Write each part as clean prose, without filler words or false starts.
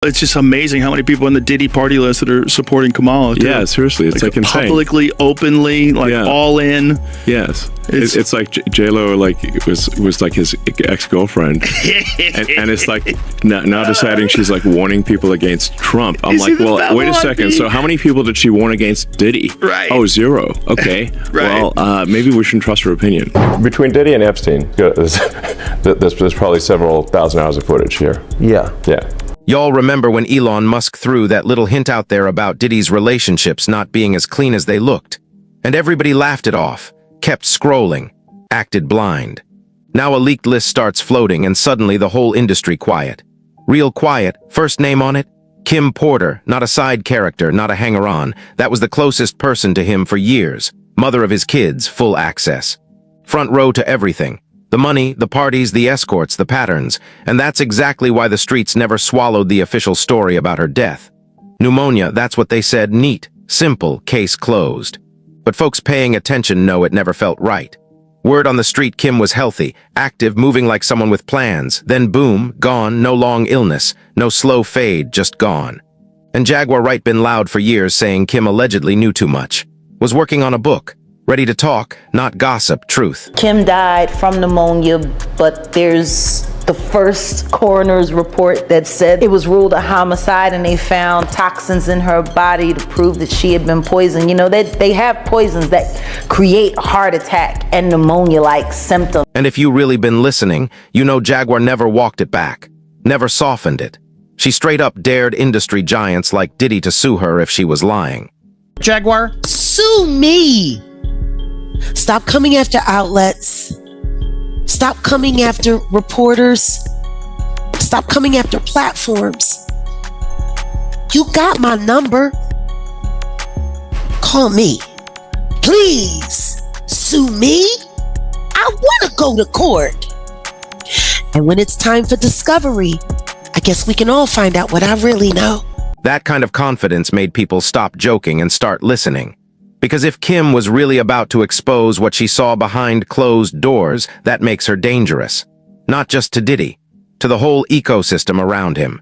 It's just amazing how many people in the Diddy party list that are supporting Kamala. Too. Yeah, seriously, it's like insane. Publicly, openly, all in. Yes, it's like J.Lo was like his ex-girlfriend, and it's like now deciding she's like warning people against Trump. I'm like, well, wait a second. So how many people did she warn against Diddy? Right. Oh, 0. Okay. Right. Well, maybe we shouldn't trust her opinion. Between Diddy and Epstein, there's probably several thousand hours of footage here. Yeah. Y'all remember when Elon Musk threw that little hint out there about Diddy's relationships not being as clean as they looked? And everybody laughed it off, kept scrolling, acted blind. Now a leaked list starts floating and suddenly the whole industry quiet. Real quiet, first name on it? Kim Porter, not a side character, not a hanger-on. That was the closest person to him for years. Mother of his kids, full access. Front row to everything. The money, the parties, the escorts, the patterns, and that's exactly why the streets never swallowed the official story about her death. Pneumonia, that's what they said, neat, simple, case closed. But folks paying attention know it never felt right. Word on the street Kim was healthy, active, moving like someone with plans, then boom, gone, no long illness, no slow fade, just gone. And Jaguar Wright been loud for years saying Kim allegedly knew too much, was working on a book. Ready to talk, not gossip, truth. Kim died from pneumonia, but there's the first coroner's report that said it was ruled a homicide and they found toxins in her body to prove that she had been poisoned. You know, they have poisons that create a heart attack and pneumonia-like symptoms. And if you really been listening, you know Jaguar never walked it back, never softened it. She straight up dared industry giants like Diddy to sue her if she was lying. Jaguar? Sue me! Stop coming after outlets. Stop coming after reporters. Stop coming after platforms. You got my number. Call me. Please sue me. I want to go to court. And when it's time for discovery, I guess we can all find out what I really know. That kind of confidence made people stop joking and start listening. Because if Kim was really about to expose what she saw behind closed doors, that makes her dangerous. Not just to Diddy, to the whole ecosystem around him.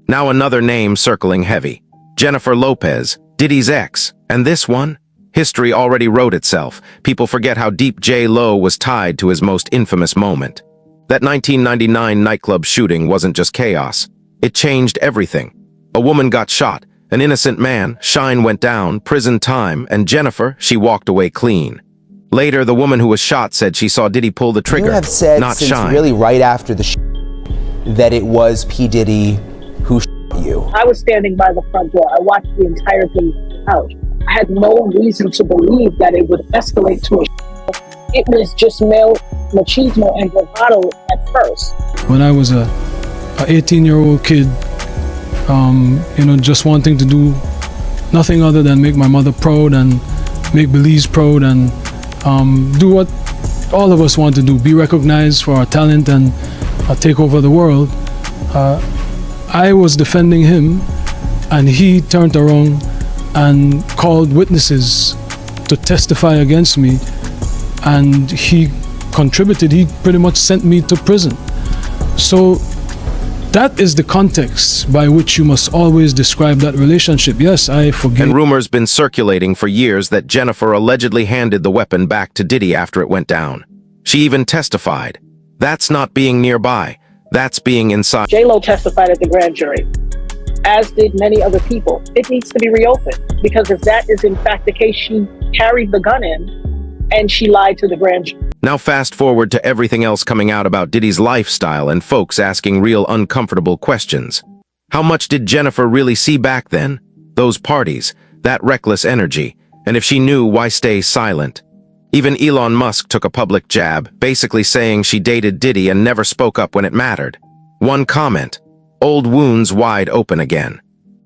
Now another name circling heavy. Jennifer Lopez, Diddy's ex. And this one? History already wrote itself. People forget how deep J.Lo was tied to his most infamous moment. That 1999 nightclub shooting wasn't just chaos. It changed everything. A woman got shot. An innocent man, Shine went down, prison time, and Jennifer, she walked away clean. Later, the woman who was shot said she saw Diddy pull the trigger, you have said not since Shine. Really right after the that it was P. Diddy who you. I was standing by the front door. I watched the entire thing out. I had no reason to believe that it would escalate to a It was just male machismo and bravado at first. When I was a 18-year-old kid, just wanting to do nothing other than make my mother proud and make Belize proud and do what all of us want to do, be recognized for our talent and take over the world. I was defending him and he turned around and called witnesses to testify against me, and he contributed. He pretty much sent me to prison. So that is the context by which you must always describe that relationship. Yes, I forgive. And rumors been circulating for years that Jennifer allegedly handed the weapon back to Diddy after it went down. She even testified. That's not being nearby. That's being inside. J.Lo testified at the grand jury, as did many other people. It needs to be reopened, because if that is in fact the case, she carried the gun in and she lied to the grand jury. Now fast forward to everything else coming out about Diddy's lifestyle and folks asking real uncomfortable questions. How much did Jennifer really see back then? Those parties, that reckless energy, and if she knew, why stay silent? Even Elon Musk took a public jab, basically saying she dated Diddy and never spoke up when it mattered. One comment, old wounds wide open again.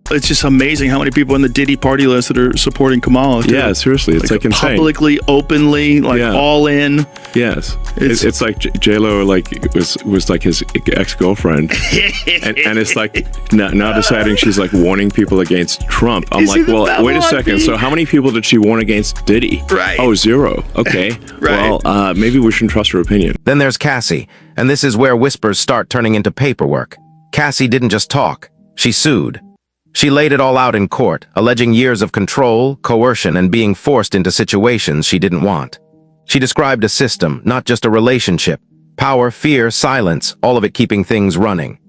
It's just amazing how many people in the Diddy party list that are supporting Kamala. Too. Yeah, seriously, it's like insane. Publicly, openly, all in. Yes, it's like J.Lo was like his ex-girlfriend, and it's like now deciding she's like warning people against Trump. I'm like, well, wait a second. So how many people did she warn against Diddy? Right. Oh, 0. Okay. Right. Well, maybe we shouldn't trust her opinion. Then there's Cassie, and this is where whispers start turning into paperwork. Cassie didn't just talk. She sued. She laid it all out in court, alleging years of control, coercion, and being forced into situations she didn't want. She described a system, not just a relationship. Power, fear, silence, all of it keeping things running.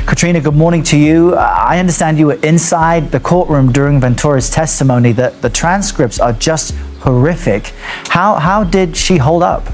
Katrina, good morning to you. I understand you were inside the courtroom during Ventura's testimony. The transcripts are just horrific. How did she hold up?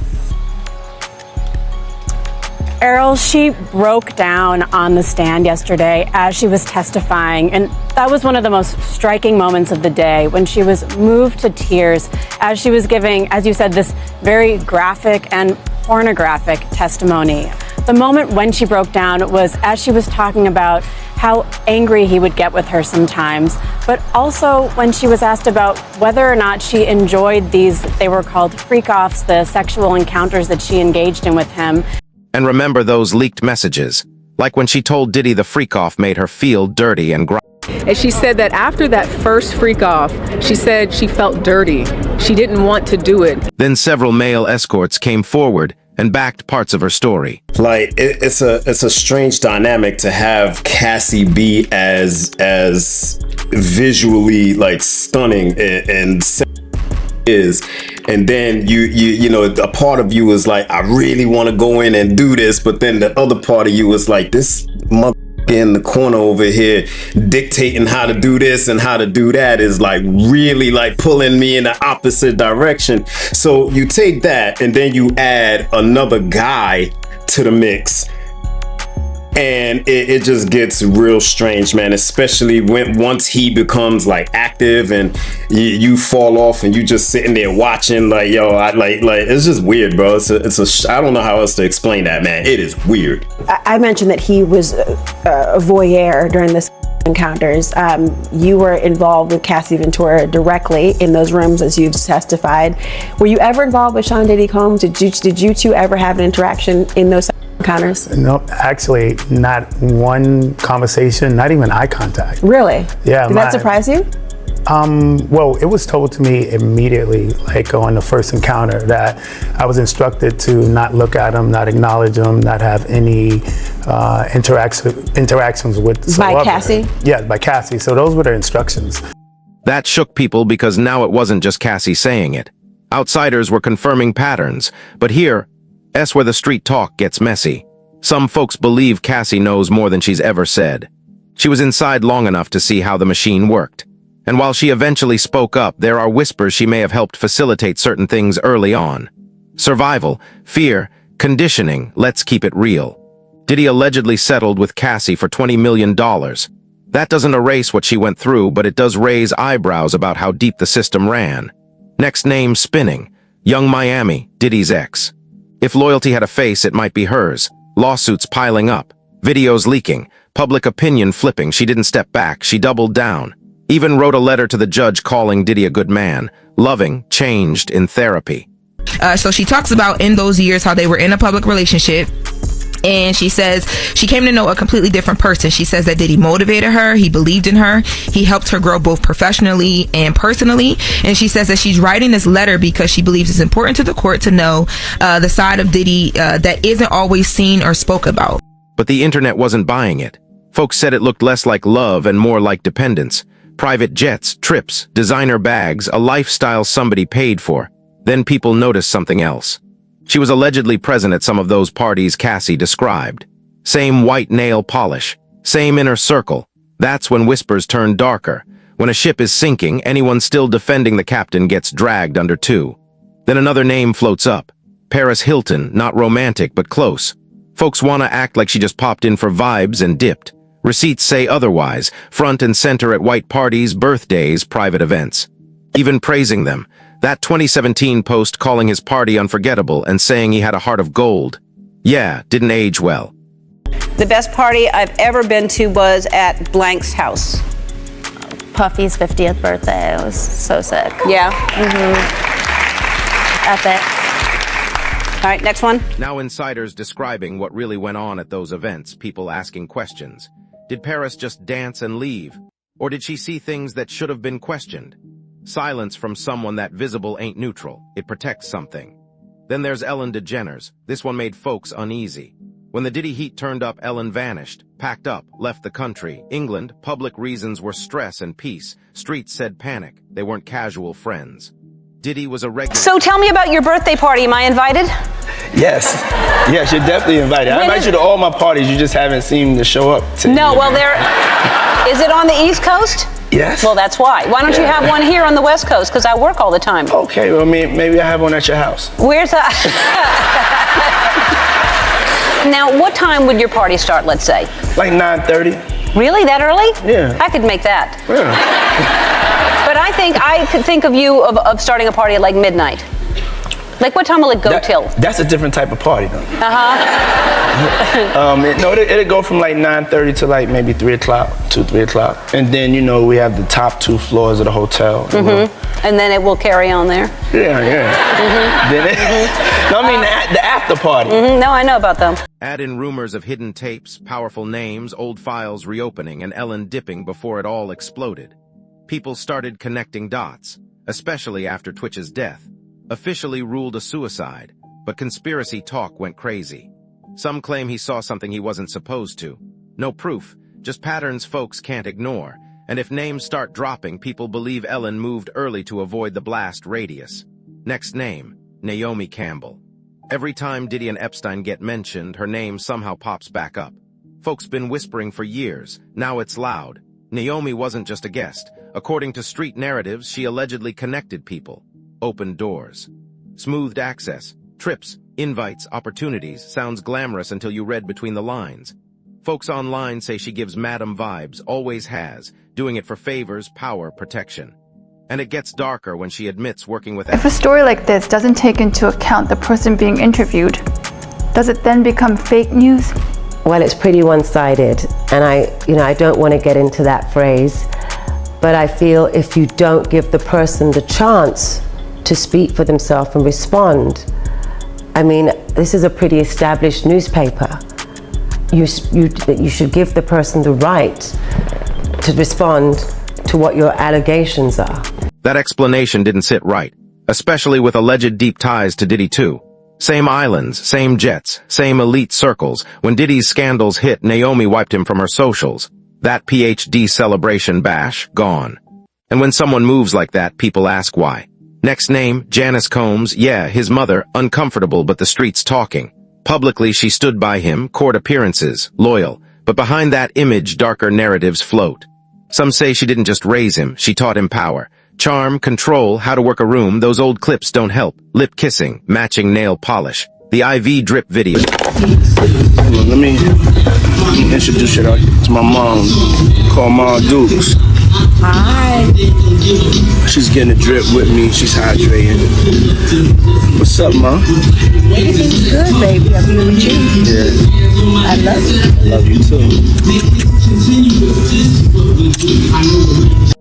Errol, she broke down on the stand yesterday as she was testifying, and that was one of the most striking moments of the day, when she was moved to tears as she was giving, as you said, this very graphic and pornographic testimony. The moment when she broke down was as she was talking about how angry he would get with her sometimes, but also when she was asked about whether or not she enjoyed these, they were called freak-offs, the sexual encounters that she engaged in with him. And remember those leaked messages, like when she told Diddy the freak-off made her feel dirty and grimy. And she said that after that first freak-off, she said she felt dirty. She didn't want to do it. Then several male escorts came forward and backed parts of her story. Like, it's a strange dynamic to have Cassie be as visually like stunning and is, and then you know, a part of you is like, I really want to go in and do this, but then the other part of you is like, this mother in the corner over here dictating how to do this and how to do that is like really like pulling me in the opposite direction. So you take that and then you add another guy to the mix, and it just gets real strange, man, especially once he becomes like active and you fall off and you just sitting there watching like, yo, like it's just weird, bro. I don't know how else to explain that, man. It is weird. I mentioned that he was a voyeur during this encounters. You were involved with Cassie Ventura directly in those rooms, as you've testified. Were you ever involved with Sean Diddy Combs? Did you two ever have an interaction in those encounters? No, actually, not one conversation, not even eye contact. Really? Yeah. Did that surprise you? Well, it was told to me immediately, like on the first encounter, that I was instructed to not look at him, not acknowledge him, not have any interactions with. By Cassie? Yeah, by Cassie. So those were the instructions. That shook people because now it wasn't just Cassie saying it. Outsiders were confirming patterns, but here, that's where the street talk gets messy. Some folks believe Cassie knows more than she's ever said. She was inside long enough to see how the machine worked. And while she eventually spoke up, there are whispers she may have helped facilitate certain things early on. Survival, fear, conditioning, let's keep it real. Diddy allegedly settled with Cassie for $20 million. That doesn't erase what she went through, but it does raise eyebrows about how deep the system ran. Next name spinning. Young Miami, Diddy's ex. If loyalty had a face, it might be hers. Lawsuits piling up. Videos leaking. Public opinion flipping. She didn't step back. She doubled down. Even wrote a letter to the judge calling Diddy a good man. Loving, changed in therapy. So she talks about in those years how they were in a public relationship. And she says she came to know a completely different person. She says that Diddy motivated her. He believed in her. He helped her grow both professionally and personally. And she says that she's writing this letter because she believes it's important to the court to know the side of Diddy that isn't always seen or spoke about. But the internet wasn't buying it. Folks said it looked less like love and more like dependence. Private jets, trips, designer bags, a lifestyle somebody paid for. Then people noticed something else. She was allegedly present at some of those parties Cassie described. Same white nail polish, same inner circle. That's when whispers turn darker. When a ship is sinking, anyone still defending the captain gets dragged under too. Then another name floats up. Paris Hilton, not romantic but close. Folks want to act like she just popped in for vibes and dipped. Receipts say otherwise, front and center at white parties, birthdays, private events. Even praising them. That 2017 post calling his party unforgettable and saying he had a heart of gold. Yeah, didn't age well. The best party I've ever been to was at Blank's house. Puffy's 50th birthday. It was so sick. Yeah. Epic. All right, next one. Now insiders describing what really went on at those events, people asking questions. Did Paris just dance and leave? Or did she see things that should have been questioned? Silence from someone that visible ain't neutral. It protects something. Then there's Ellen DeGeneres. This one made folks uneasy. When the Diddy heat turned up, Ellen vanished, packed up, left the country. England, public reasons were stress and peace. Streets said panic. They weren't casual friends. Diddy was a regular. So tell me about your birthday party. Am I invited? Yes. Yes, you're definitely invited. I invite you to all my parties. You just haven't seemed to show up. No, well, is it on the East Coast? Yes. Well, that's why. Why don't you have one here on the West Coast? Because I work all the time. Okay, well, maybe I have one at your house. Where's that? Now, what time would your party start, let's say? Like 9:30. Really? That early? Yeah. I could make that. Yeah. But I could think of you of starting a party at like midnight. Like, what time will it go till? That's a different type of party, though. Uh-huh. It'll go from like 9:30 to like maybe 3 o'clock, 3 o'clock. And then, we have the top 2 floors of the hotel. And then it will carry on there? Yeah. No, I mean the after party. No, I know about them. Add in rumors of hidden tapes, powerful names, old files reopening, and Ellen dipping before it all exploded. People started connecting dots, especially after Twitch's death. Officially ruled a suicide, but conspiracy talk went crazy. Some claim he saw something he wasn't supposed to. No proof, just patterns folks can't ignore. And if names start dropping, people believe Ellen moved early to avoid the blast radius. Next name, Naomi Campbell. Every time Diddy and Epstein get mentioned, her name somehow pops back up. Folks been whispering for years, now it's loud. Naomi wasn't just a guest. According to street narratives, she allegedly connected people. Opened doors. Smoothed access. Trips, invites, opportunities. Sounds glamorous until you read between the lines. Folks online say she gives madam vibes, always has, doing it for favors, power, protection. And it gets darker when she admits working with... If a story like this doesn't take into account the person being interviewed, does it then become fake news? Well, it's pretty one-sided, and I don't want to get into that phrase, but I feel if you don't give the person the chance to speak for themselves and respond. I mean, this is a pretty established newspaper. You should give the person the right to respond to what your allegations are. That explanation didn't sit right, especially with alleged deep ties to Diddy too. Same islands, same jets, same elite circles. When Diddy's scandals hit, Naomi wiped him from her socials. That PhD celebration bash, gone. And when someone moves like that, people ask why. Next name, Janice Combs. Yeah, his mother, uncomfortable, but the streets talking. Publicly, she stood by him, court appearances, loyal. But behind that image, darker narratives float. Some say she didn't just raise him, she taught him power. Charm, control, how to work a room, those old clips don't help. Lip kissing, matching nail polish. The IV drip video. Let me introduce you to my mom, called Mom Dukes. Hi. She's getting a drip with me. She's hydrating. What's up, Mom? Everything's good, baby. I'm here with you. Yeah. I love you. Love you too.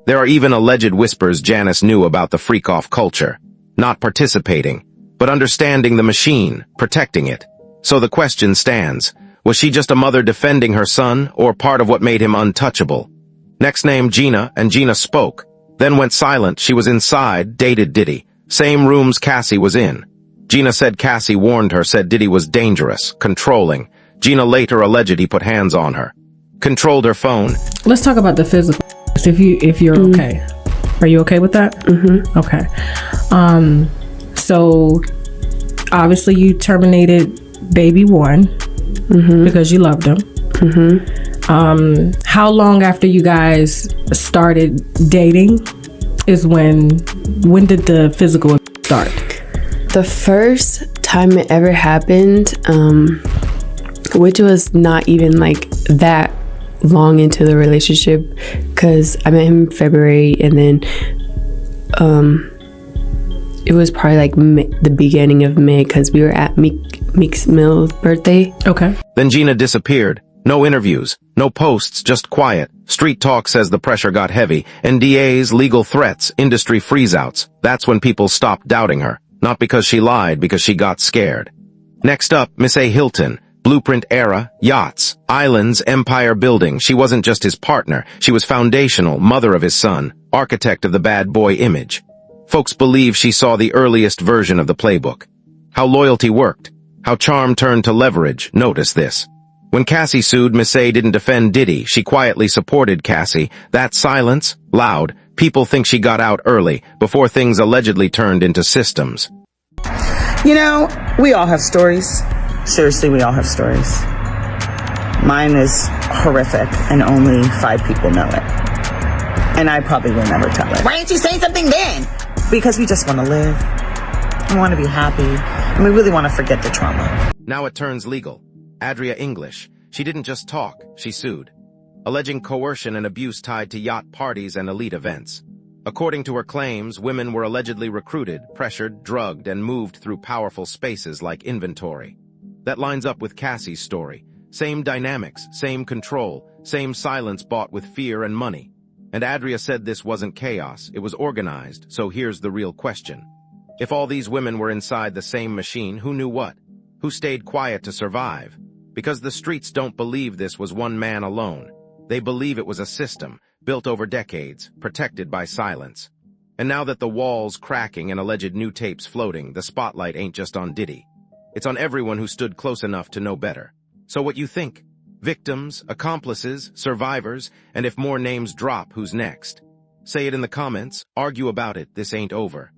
There are even alleged whispers Janice knew about the freak-off culture. Not participating, but understanding the machine, protecting it. So the question stands, was she just a mother defending her son, or part of what made him untouchable? Next name, Gina, and Gina spoke. Then went silent. She was inside, dated Diddy. Same rooms Cassie was in. Gina said Cassie warned her, said Diddy was dangerous, controlling. Gina later alleged he put hands on her. Controlled her phone. Let's talk about the physical. If you're okay. Are you okay with that? Mm-hmm. Okay. So obviously you terminated baby one because you loved him. How long after you guys started dating is when did the physical start? The first time it ever happened, which was not even like that long into the relationship, because I met him in February, and then it was probably like the beginning of May, because we were at Meek's Mill's birthday. Okay. Then Gina disappeared. No interviews, no posts, just quiet. Street talk says the pressure got heavy. NDAs, legal threats, industry freeze-outs. That's when people stopped doubting her. Not because she lied, because she got scared. Next up, Miss A. Hilton. Blueprint era, yachts, islands, empire building. She wasn't just his partner. She was foundational, mother of his son, architect of the bad boy image. Folks believe she saw the earliest version of the playbook. How loyalty worked. How charm turned to leverage, notice this. When Cassie sued, Miss A didn't defend Diddy, she quietly supported Cassie. That silence? Loud. People think she got out early, before things allegedly turned into systems. You know, we all have stories. Seriously, we all have stories. Mine is horrific, and only 5 people know it. And I probably will never tell it. Why didn't you say something then? Because we just want to live. We want to be happy. And we really want to forget the trauma. Now it turns legal. Adria English. She didn't just talk, she sued, alleging coercion and abuse tied to yacht parties and elite events. According to her claims, women were allegedly recruited, pressured, drugged, and moved through powerful spaces like inventory. That lines up with Cassie's story. Same dynamics, same control, same silence bought with fear and money. And Adria said this wasn't chaos, it was organized, so here's the real question. If all these women were inside the same machine, who knew what? Who stayed quiet to survive? Because the streets don't believe this was one man alone. They believe it was a system, built over decades, protected by silence. And now that the wall's cracking and alleged new tapes floating, the spotlight ain't just on Diddy. It's on everyone who stood close enough to know better. So what you think? Victims, accomplices, survivors, and if more names drop, who's next? Say it in the comments, argue about it, this ain't over.